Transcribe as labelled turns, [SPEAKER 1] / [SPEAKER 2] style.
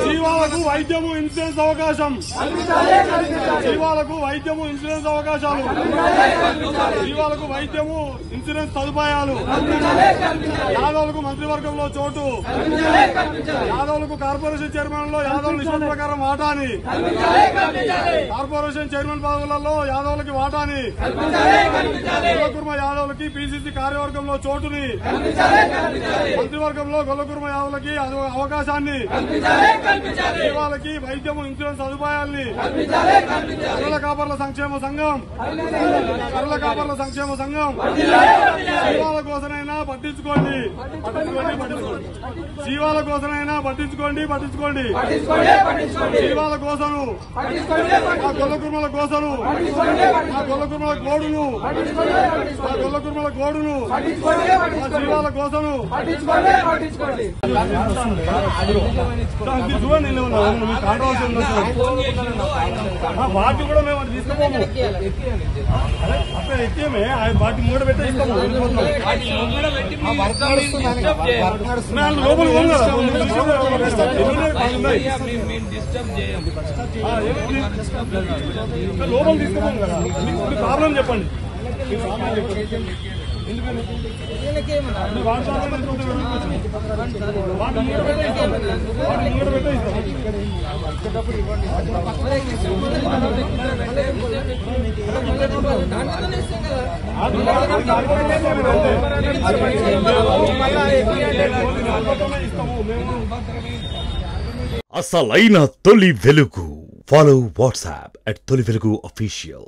[SPEAKER 1] జీవాలకు వైద్యము ఇన్సూరెన్స్ అవకాశం, జీవాలకు వైద్యము ఇన్సూరెన్స్ అవకాశాలు, జీవాలకు వైద్యము ఇన్సూరెన్స్ సదుపాయాలు, యాదవులకు మంత్రివర్గంలో చోటు, యాదవులకు కార్పొరేషన్ చైర్మన్ లో యాదవుల నిష్పత్తి ప్రకారం వాటాని, కార్పొరేషన్ చైర్మన్ పదవులలో యాదవులకి వాటాని, గొల్లకుర్మ యాదవులకి పిసిసి కార్యవర్గంలో చోటుని, మంత్రివర్గంలో గొల్లకుర్మ యాదవులకి అవకాశాన్ని, జీవాలకి వైద్యము ఇన్సూరెన్స్ సదుపాయాల్ని, కర్రల కాపర్ల సంక్షేమ సంఘం, కర్రల కాపర్ల సంక్షేమ సంఘం జీవాల కోసమైనా పట్టించుకోండి, జీవాల కోసమైనా పట్టించుకోండి, జీవాల కోసము ఆ గొల్లకుర్మల కోసము ఆ గొల్లకుర్మల గోడును జీవాల కోసము చూడండి. వాటి కూడా మేము తీసుకుపోము, అక్కడ ఎక్కేమే వాటి మూడ పెట్టే ఇస్తాము. లోపల పోను కదా, లోపల తీసుకోపోము కదా. మీకు ప్రాబ్లం చెప్పండి.
[SPEAKER 2] అసలైన తొలి వెలుగు. ఫాలో వాట్సాప్ @తొలి వెలుగు official.